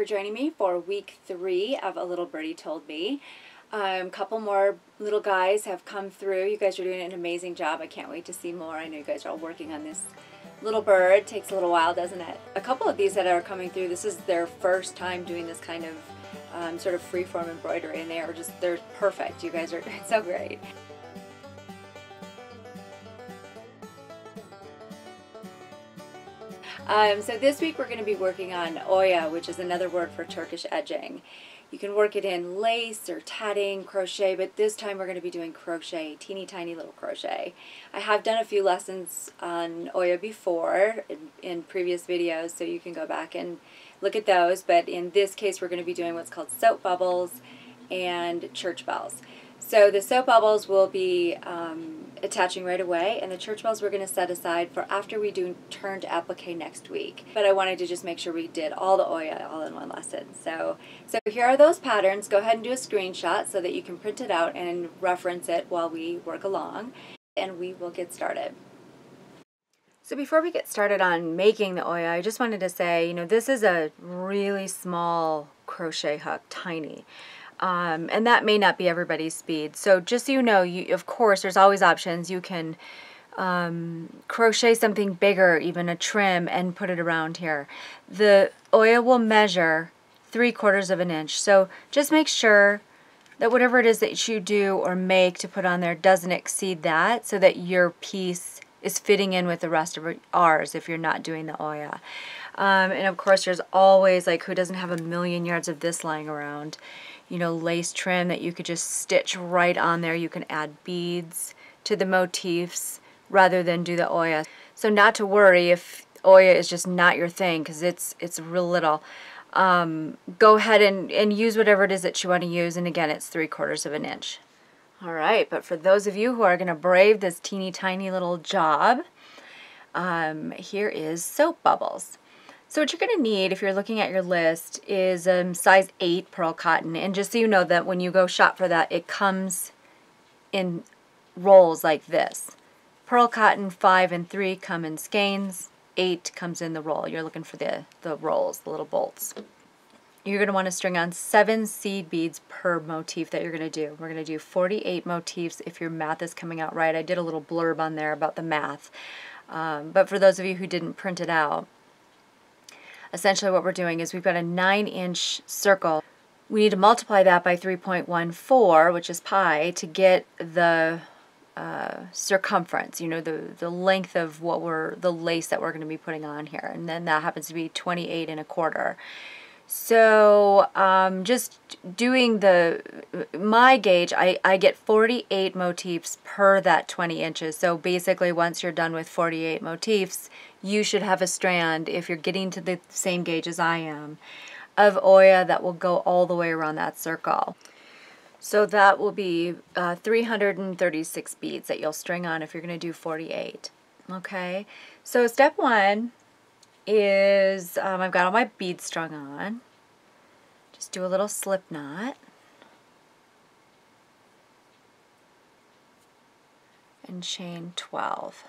joining me for week 3 of A Little Birdie Told Me. A couple more little guys have come through. You guys are doing an amazing job. I can't wait to see more. I know you guys are all working on this little bird. It takes a little while, doesn't it? A couple of these that are coming through, this is their first time doing this kind of sort of freeform embroidery, and they're perfect. You guys are doing so great. So this week we're going to be working on oya, which is another word for Turkish edging. You can work it in lace or tatting, crochet, but this time we're going to be doing crochet, teeny tiny little crochet. I have done a few lessons on oya before in previous videos, so you can go back and look at those, but in this case we're going to be doing what's called soap bubbles and church bells. So the soap bubbles will be attaching right away, and the church bells we're going to set aside for after we do turn to applique next week. But I wanted to just make sure we did all the oya all in one lesson. So here are those patterns. Go ahead and do a screenshot so that you can print it out and reference it while we work along, and we will get started. So before we get started on making the oya, I just wanted to say, you know, this is a really small crochet hook, tiny. And that may not be everybody's speed. So just so you know, of course, there's always options. You can crochet something bigger, even a trim, and put it around here. The oya will measure 3/4 of an inch. So just make sure that whatever it is that you do or make to put on there doesn't exceed that, so that your piece is fitting in with the rest of ours if you're not doing the oya. And of course, there's always, like, who doesn't have a million yards of this lying around? You know, lace trim that you could just stitch right on there. You can add beads to the motifs rather than do the oya. So not to worry if oya is just not your thing, because it's real little. Go ahead and use whatever it is that you want to use, and again, it's 3/4 of an inch. All right, but for those of you who are going to brave this teeny tiny little job, here is soap bubbles. So what you're going to need, if you're looking at your list, is size 8 pearl cotton. And just so you know that when you go shop for that, it comes in rolls like this. Pearl cotton 5 and 3 come in skeins. 8 comes in the roll. You're looking for the rolls, the little bolts. You're going to want to string on 7 seed beads per motif that you're going to do. We're going to do 48 motifs if your math is coming out right. I did a little blurb on there about the math. But for those of you who didn't print it out, essentially what we're doing is we've got a 9-inch circle. We need to multiply that by 3.14, which is pi, to get the circumference, you know, the length of the lace that we're going to be putting on here. And then that happens to be 28 1/4. So just doing my gauge, I get 48 motifs per that 20 inches. So basically, once you're done with 48 motifs, you should have a strand, if you're getting to the same gauge as I am, of oya that will go all the way around that circle. So that will be 336 beads that you'll string on if you're going to do 48. Okay, so step 1 is I've got all my beads strung on. Just do a little slip knot. And chain 12.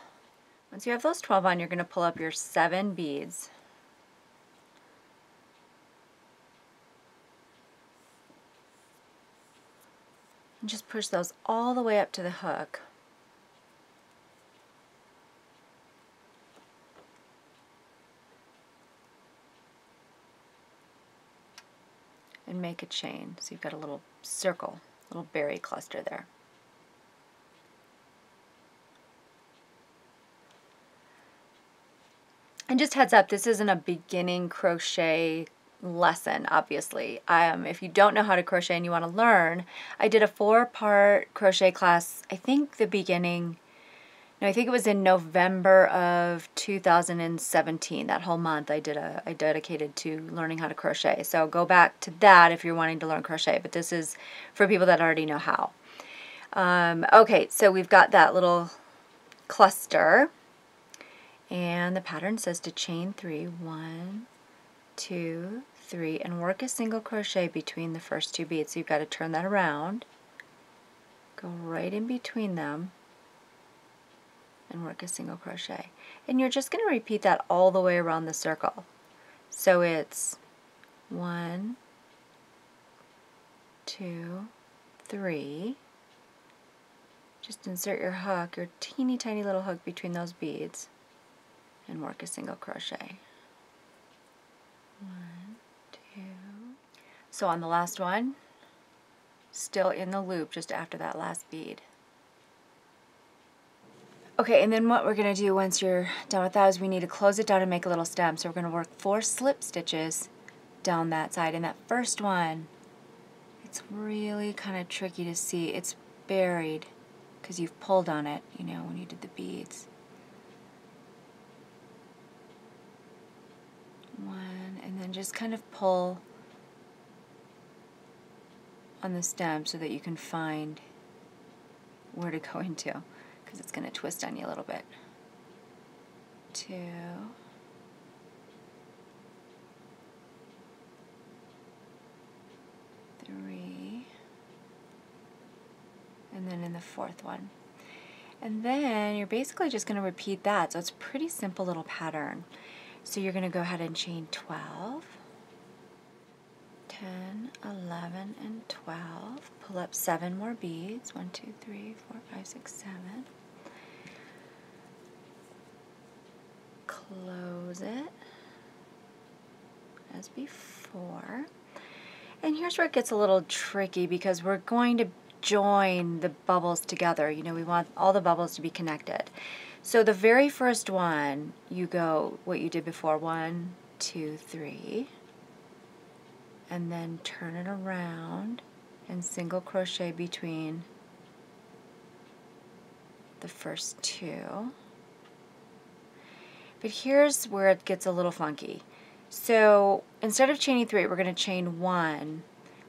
Once you have those 12 on, you're going to pull up your 7 beads. And just push those all the way up to the hook. And make a chain. So you've got a little circle, little berry cluster there. And just heads up, this isn't a beginning crochet lesson, obviously. If you don't know how to crochet and you want to learn, I did a 4-part crochet class, I think I think it was in November of 2017. That whole month I dedicated to learning how to crochet. So go back to that if you're wanting to learn crochet, but this is for people that already know how. Okay, so we've got that little cluster. And the pattern says to chain 3, 1, 2, 3, and work a single crochet between the first 2 beads. So you've got to turn that around, go right in between them, and work a single crochet. And you're just going to repeat that all the way around the circle. So it's 1, 2, 3. Just insert your hook, your teeny tiny little hook between those beads, and work a single crochet. 1, 2. So on the last one, still in the loop just after that last bead. Okay, and then what we're going to do once you're done with that is we need to close it down and make a little stem. So we're going to work 4 slip stitches down that side. And that first one, it's really kind of tricky to see. It's buried because you've pulled on it, you know, when you did the beads. 1, and then just kind of pull on the stem so that you can find where to go into, because it's going to twist on you a little bit. 2, 3, and then in the 4th one. And then you're basically just going to repeat that. So it's a pretty simple little pattern. So you're going to go ahead and chain 12, 10, 11, and 12. Pull up 7 more beads. 1, 2, 3, 4, 5, 6, 7. Close it as before. And here's where it gets a little tricky because we're going to join the bubbles together. You know, we want all the bubbles to be connected. So the very first one, you go what you did before, 1, 2, 3, and then turn it around and single crochet between the first 2. But here's where it gets a little funky. So instead of chaining 3, we're going to chain 1.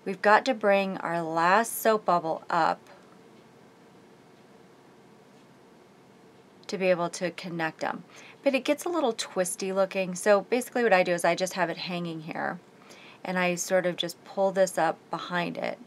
We've got to bring our last soap bubble up to be able to connect them. But it gets a little twisty looking. So basically what I do is I just have it hanging here, and I sort of just pull this up behind it.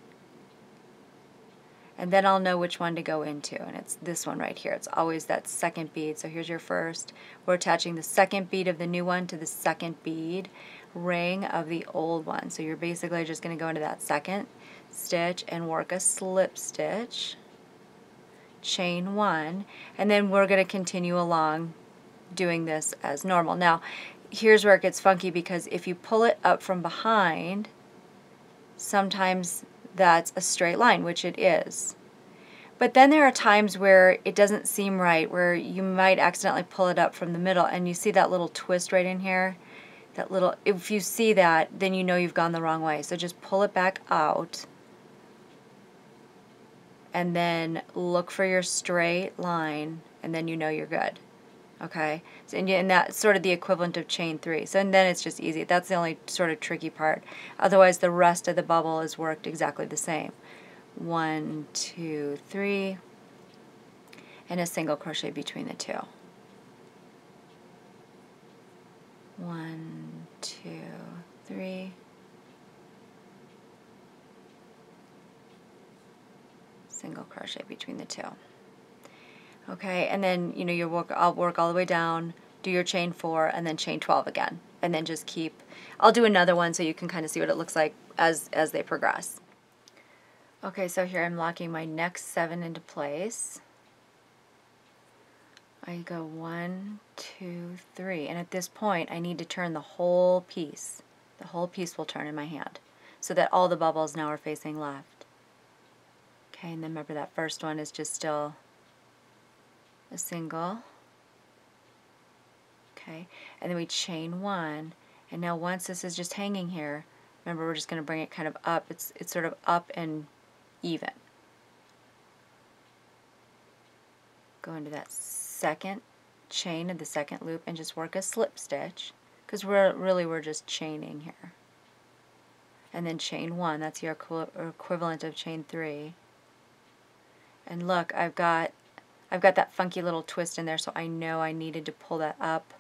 And then I'll know which one to go into, and it's this one right here. It's always that second bead. So here's your first. We're attaching the second bead of the new one to the second bead ring of the old one. So you're basically just going to go into that second stitch and work a slip stitch, chain 1, and then we're going to continue along doing this as normal. Now, here's where it gets funky, because if you pull it up from behind, sometimes that's a straight line, which it is. But then there are times where it doesn't seem right, where you might accidentally pull it up from the middle, and you see that little twist right in here. That little, if you see that, then you know you've gone the wrong way. So just pull it back out, and then look for your straight line, and then you know you're good. Okay, so, and that's sort of the equivalent of chain 3. So and then it's just easy. That's the only sort of tricky part. Otherwise, the rest of the bubble is worked exactly the same. 1, 2, 3, and a single crochet between the 2. 1, 2, 3. Single crochet between the 2. Okay, and then you know I'll work all the way down, do your chain 4, and then chain 12 again, and then just keep. I'll do another one so you can kind of see what it looks like as they progress. Okay, so here I'm locking my next 7 into place. I go 1, 2, 3, and at this point I need to turn the whole piece. The whole piece will turn in my hand, so that all the bubbles now are facing left. Okay, and then remember that first one is just still a single. Okay, and then we chain 1, and now once this is just hanging here, remember we're just going to bring it kind of up. It's sort of up and even. Go into that second chain of the second loop and just work a slip stitch, because we're just chaining here. And then chain 1, that's your equivalent of chain 3. And look, I've got that funky little twist in there, so I know I needed to pull that up.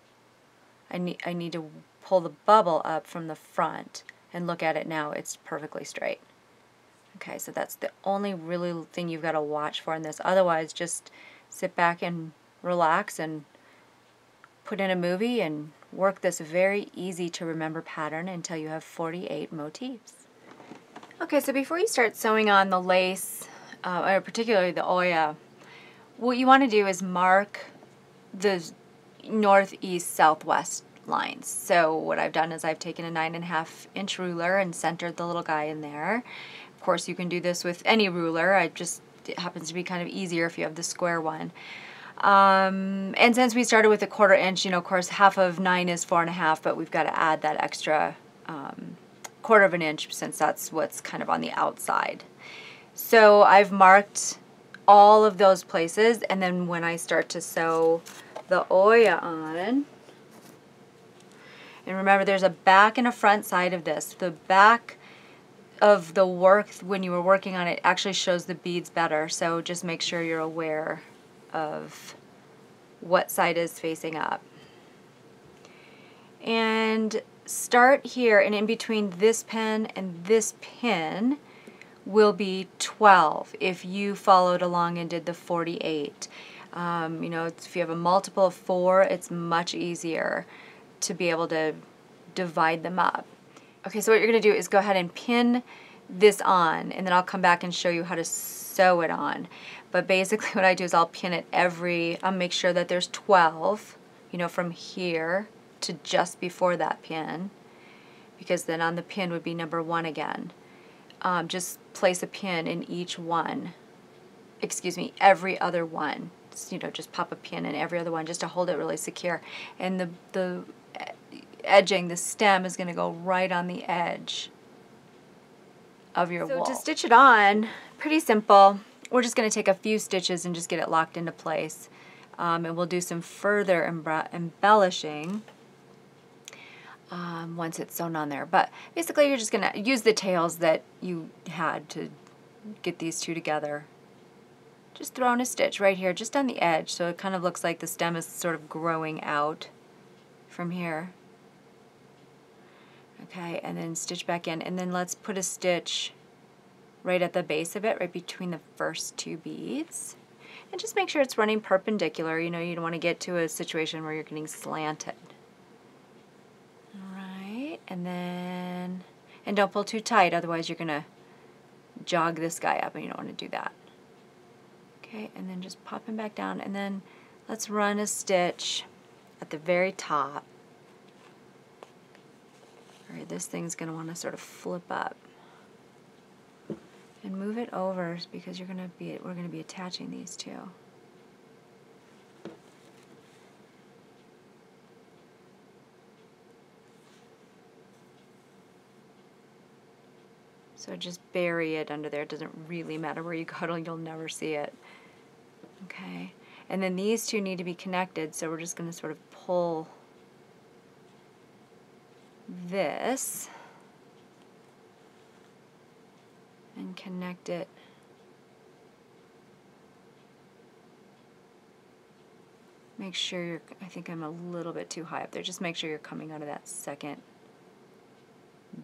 I need to pull the bubble up from the front, and look at it now, it's perfectly straight. Okay, so that's the only really thing you've got to watch for in this. Otherwise, just sit back and relax and put in a movie and work this very easy to remember pattern until you have 48 motifs. Okay, so before you start sewing on the lace, or particularly the Oya, what you want to do is mark the northeast southwest lines. So what I've done is I've taken a 9.5 inch ruler and centered the little guy in there. Of course you can do this with any ruler. It happens to be kind of easier if you have the square one. And since we started with a 1/4 inch, you know, of course half of 9 is 4.5, but we've got to add that extra 1/4 inch since that's what's kind of on the outside. So I've marked all of those places, and then when I start to sew the Oya on, and remember there's a back and a front side of this. The back of the work when you were working on it actually shows the beads better, so just make sure you're aware of what side is facing up. And start here, and in between this pin and this pin will be 12 if you followed along and did the 48. You know, if you have a multiple of 4, it's much easier to be able to divide them up. Okay, so what you're going to do is go ahead and pin this on, and then I'll come back and show you how to sew it on. But basically what I do is I'll pin it I'll make sure that there's 12, you know, from here to just before that pin, because then on the pin would be number 1 again. Just place a pin in each one, every other one. You know, just pop a pin in every other one just to hold it really secure. And the edging, the stem is going to go right on the edge of your wool. So to stitch it on, pretty simple. We're just going to take a few stitches and just get it locked into place. And we'll do some further embellishing once it's sewn on there. But basically you're just going to use the tails that you had to get these two together. Just throw in a stitch right here, just on the edge, so it kind of looks like the stem is sort of growing out from here. Okay, and then stitch back in, and then let's put a stitch right at the base of it, right between the first 2 beads. And just make sure it's running perpendicular. You know, you don't want to get to a situation where you're getting slanted. Alright, and then, and don't pull too tight, otherwise you're going to jog this guy up, and you don't want to do that. Okay, and then just pop him back down, and then let's run a stitch at the very top. Alright, this thing's going to want to sort of flip up. And move it over because we're going to be attaching these two. So just bury it under there. It doesn't really matter where you go, you'll never see it. Okay, and then these two need to be connected, so we're just going to sort of pull this and connect it. Make sure you're, I think I'm a little bit too high up there, just make sure you're coming out of that second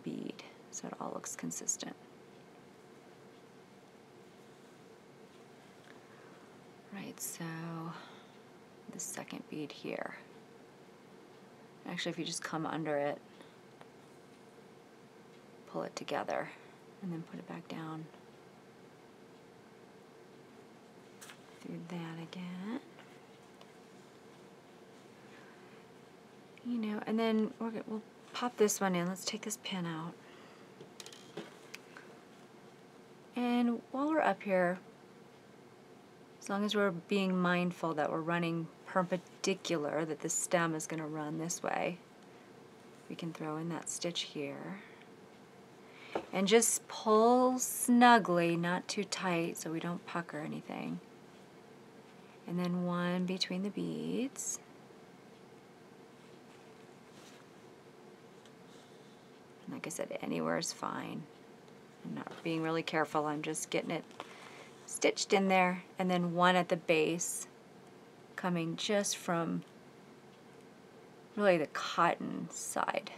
bead so it all looks consistent. Right, so the second bead here. Actually, if you just come under it, pull it together, and then put it back down through that again. You know, and then we'll pop this one in. Let's take this pin out. And while we're up here, as long as we're being mindful that we're running perpendicular, that the stem is going to run this way, we can throw in that stitch here. And just pull snugly, not too tight so we don't pucker anything. And then one between the beads. And like I said, anywhere is fine. I'm not being really careful, I'm just getting it stitched in there. And then one at the base, coming just from really the cotton side.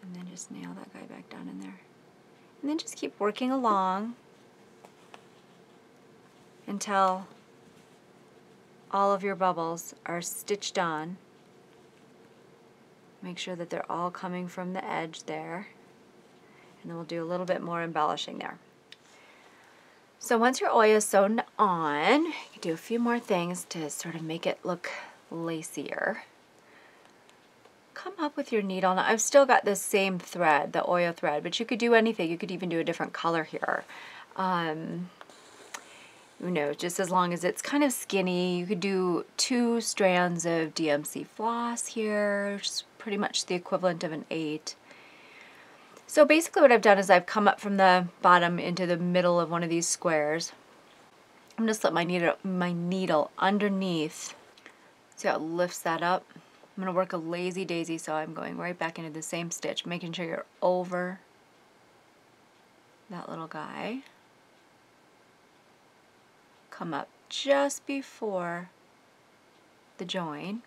And then just nail that guy back down in there. And then just keep working along until all of your bubbles are stitched on. Make sure that they're all coming from the edge there. And then we'll do a little bit more embellishing there. So once your oya is sewn on, you can do a few more things to sort of make it look lacier. Come up with your needle. Now I've still got the same thread, the oya thread, but you could do anything. You could even do a different color here. You know, just as long as it's kind of skinny. You could do 2 strands of DMC floss here, which is pretty much the equivalent of an 8. So basically what I've done is I've come up from the bottom into the middle of one of these squares. I'm going to slip my needle underneath. See how it lifts that up? I'm going to work a lazy daisy, so I'm going right back into the same stitch, making sure you're over that little guy. Come up just before the join.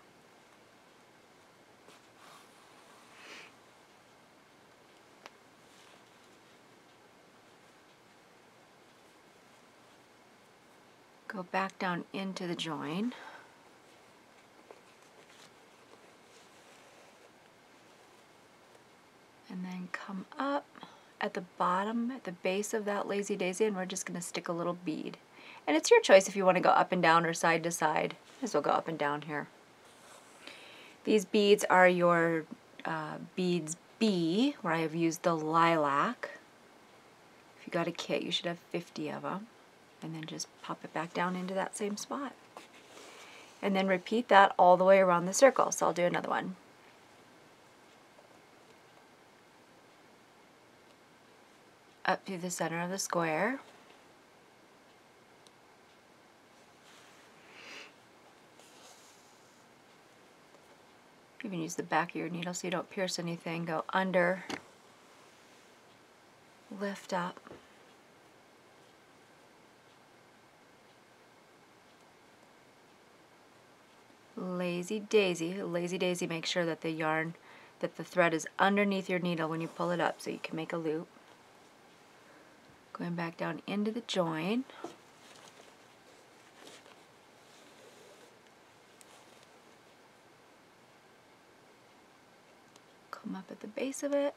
Go back down into the join. And then come up at the bottom, at the base of that lazy daisy, and we're just going to stick a little bead. And it's your choice if you want to go up and down or side to side. Might as well go up and down here. These beads are your beads B, where I have used the lilac. If you got a kit, you should have 50 of them. And then just pop it back down into that same spot. And then repeat that all the way around the circle. So I'll do another one. Up through the center of the square. You can use the back of your needle so you don't pierce anything. Go under, lift up. Lazy daisy. Lazy daisy, make sure that the yarn, that the thread is underneath your needle when you pull it up so you can make a loop. Going back down into the join. Come up at the base of it.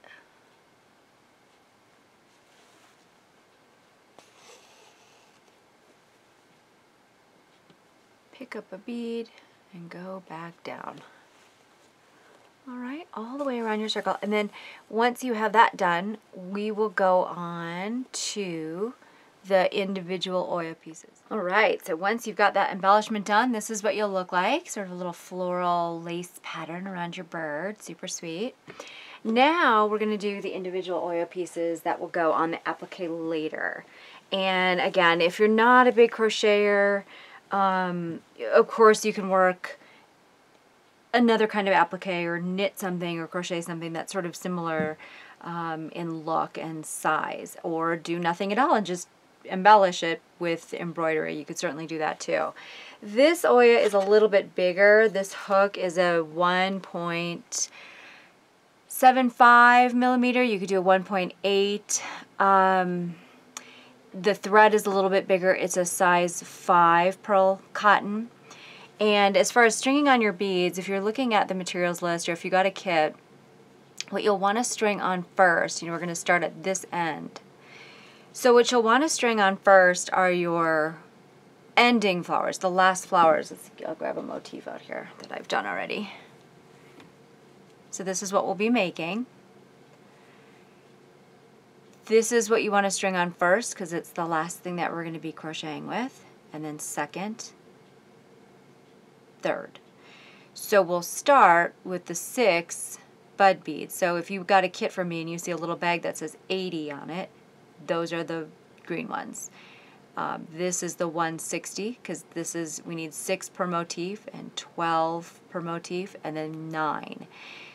Pick up a bead and go back down. Alright, all the way around your circle. And then once you have that done, we will go on to the individual oya pieces. Alright, so once you've got that embellishment done, this is what you'll look like. Sort of a little floral lace pattern around your bird. Super sweet. Now we're going to do the individual oya pieces that will go on the applique later. And again, if you're not a big crocheter, of course you can work another kind of applique or knit something or crochet something that's sort of similar in look and size, or do nothing at all and just embellish it with embroidery. You could certainly do that too. This oya is a little bit bigger. This hook is a 1.75 millimeter. You could do a 1.8. The thread is a little bit bigger. It's a size 5 pearl cotton. And as far as stringing on your beads, if you're looking at the materials list or if you got a kit, what you'll want to string on first, we're going to start at this end. So what you'll want to string on first are your ending flowers, the last flowers. I'll grab a motif out here that I've done already. So this is what we'll be making. This is what you want to string on first because it's the last thing that we're going to be crocheting with, and then second, third. So we'll start with the 6 bud beads. So if you've got a kit from me and you see a little bag that says 80 on it, those are the green ones. This is the 160 because we need 6 per motif and 12 per motif and then 9.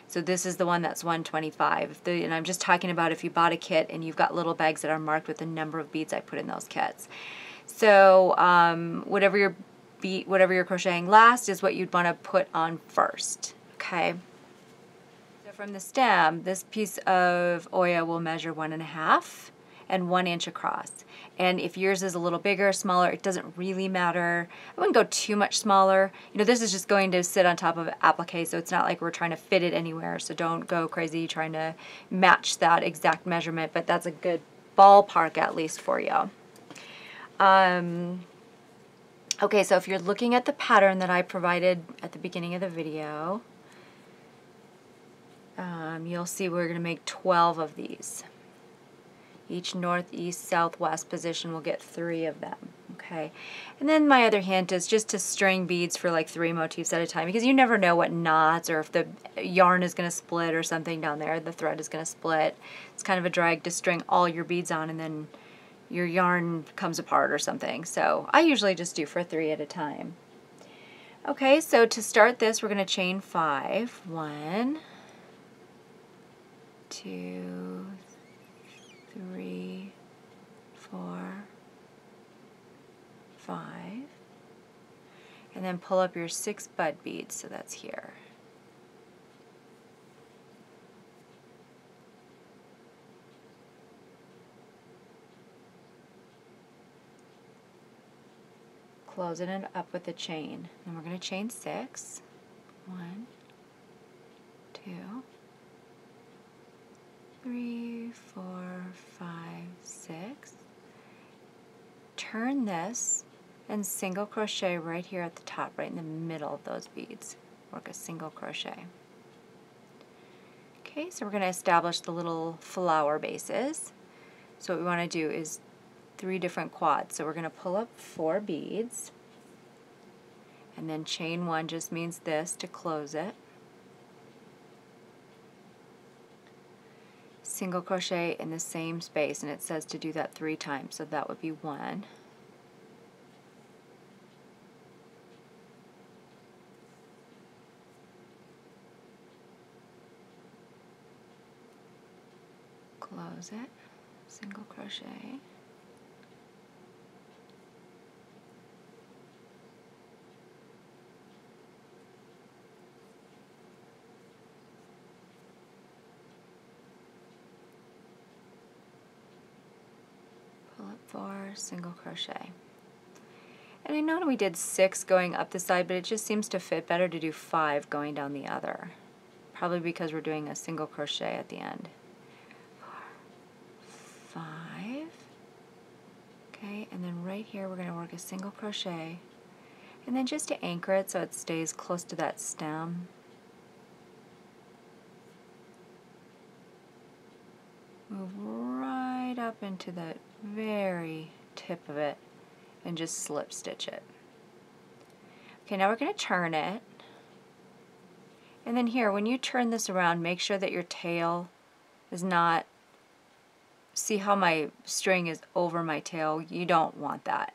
So this is the one that's 125. And I'm just talking about if you bought a kit and you've got little bags that are marked with the number of beads I put in those kits. So whatever you're crocheting last is what you'd want to put on first. Okay. So from the stem, this piece of oya will measure 1.5, and 1 inch across. And if yours is a little bigger or smaller, it doesn't really matter. I wouldn't go too much smaller. You know, this is just going to sit on top of applique, so it's not like we're trying to fit it anywhere, so don't go crazy trying to match that exact measurement, but that's a good ballpark at least for you. Okay, so if you're looking at the pattern that I provided at the beginning of the video, you'll see we're going to make 12 of these. Each north, east, southwest position will get 3 of them. Okay, and then my other hint is just to string beads for like 3 motifs at a time, because you never know what knots or if the yarn is going to split or something down there, the thread is going to split. It's kind of a drag to string all your beads on and then your yarn comes apart or something. So I usually just do for 3 at a time. Okay, so to start this, we're going to chain 5. 1, 2, 3, 4, 5, and then pull up your 6 bud beads, so that's here. Close it up with a chain. Then we're going to chain 6. 1, 2, 3, 4, 5, 6. Turn this and single crochet right here at the top, right in the middle of those beads. Work a single crochet. Okay, so we're going to establish the little flower bases. So what we want to do is 3 different quads. So we're going to pull up 4 beads, and then chain 1 just means this to close it. Single crochet in the same space, and it says to do that 3 times, so that would be 1. Close it, single crochet. Pull up 4, single crochet. And I know we did 6 going up the side, but it just seems to fit better to do 5 going down the other. Probably because we're doing a single crochet at the end. 4, 5. Okay, and then right here we're going to work a single crochet. And then just to anchor it so it stays close to that stem, move right up into the very tip of it and just slip stitch it. Okay, now we're going to turn it. And then here, when you turn this around, make sure that your tail is not, see how my string is over my tail? You don't want that.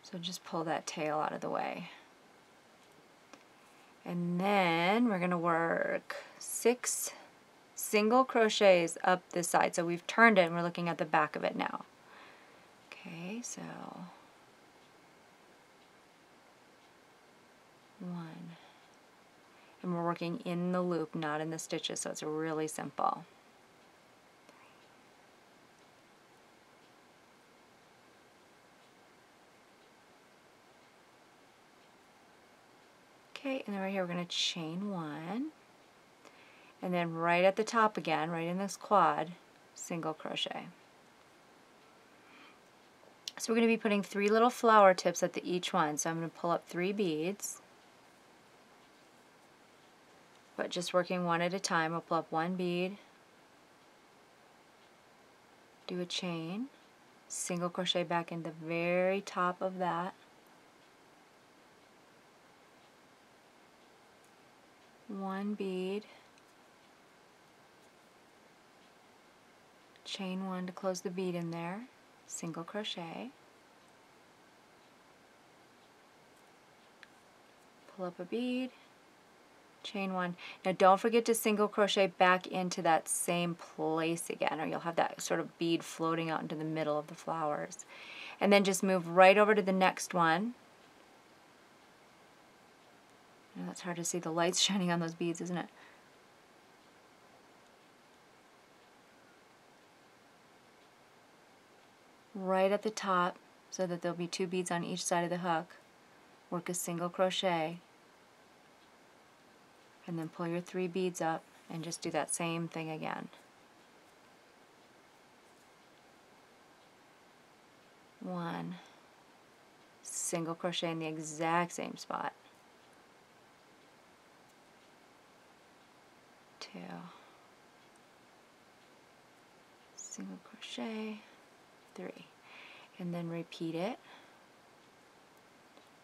So just pull that tail out of the way. And then we're going to work 6 single crochets up this side. So we've turned it and we're looking at the back of it now. Okay, so 1. And we're working in the loop, not in the stitches, so it's really simple. Okay, and then right here we're going to chain 1, and then right at the top again, right in this quad, single crochet. So we're going to be putting 3 little flower tips at each one, so I'm going to pull up 3 beads, but just working one at a time. I'll pull up 1 bead, do a chain, single crochet back in the very top of that, 1 bead, chain 1 to close the bead in there, single crochet, pull up a bead, chain 1. Now don't forget to single crochet back into that same place again, or you'll have that sort of bead floating out into the middle of the flowers. And then just move right over to the next one. I know that's hard to see, the light's shining on those beads, isn't it? Right at the top, so that there'll be 2 beads on each side of the hook. Work a single crochet, and then pull your 3 beads up and just do that same thing again. 1, single crochet in the exact same spot. 2, single crochet, 3, and then repeat it.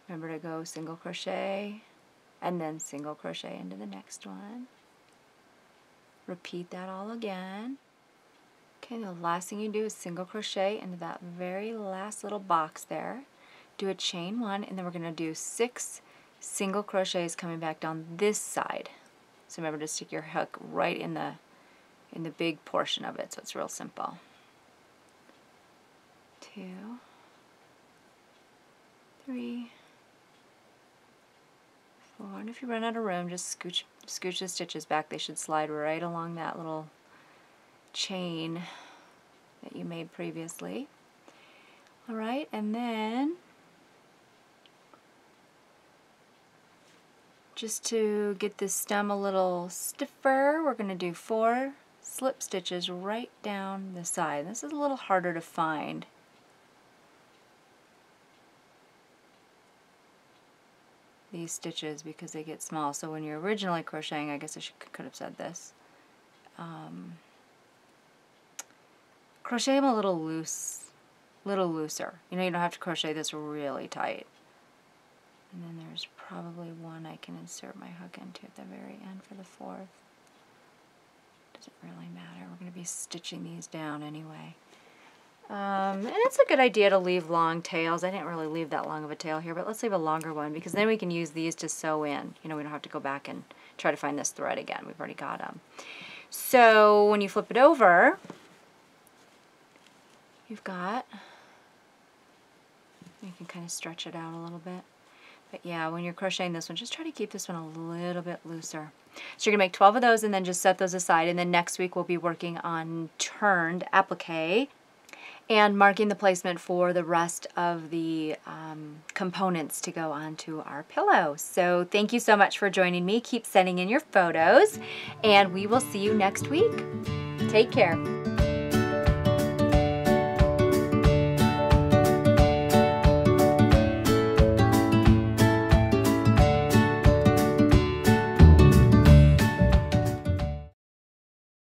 Remember to go single crochet and then single crochet into the next one. Repeat that all again. Okay, the last thing you do is single crochet into that very last little box there. Do a chain 1, and then we're going to do 6 single crochets coming back down this side. So remember to stick your hook right in the big portion of it, so it's real simple. 2, 3, 4, and if you run out of room, just scooch the stitches back. They should slide right along that little chain that you made previously. All right, and then just to get the stem a little stiffer, we're going to do 4 slip stitches right down the side. This is a little harder to find. These stitches, because they get small. So when you're originally crocheting, I guess I could have said this, crochet them a little looser. You know, you don't have to crochet this really tight. And then there's probably one I can insert my hook into at the very end for the 4th. Doesn't really matter. We're going to be stitching these down anyway. And it's a good idea to leave long tails. I didn't really leave that long of a tail here, but let's leave a longer one, because then we can use these to sew in. You know, we don't have to go back and try to find this thread again. We've already got them. So when you flip it over, you've got, you can kind of stretch it out a little bit. But yeah, when you're crocheting this one, just try to keep this one a little bit looser. So you're going to make 12 of those and then just set those aside. And then next week we'll be working on turned applique and marking the placement for the rest of the components to go onto our pillow. So thank you so much for joining me. Keep sending in your photos, and we will see you next week. Take care.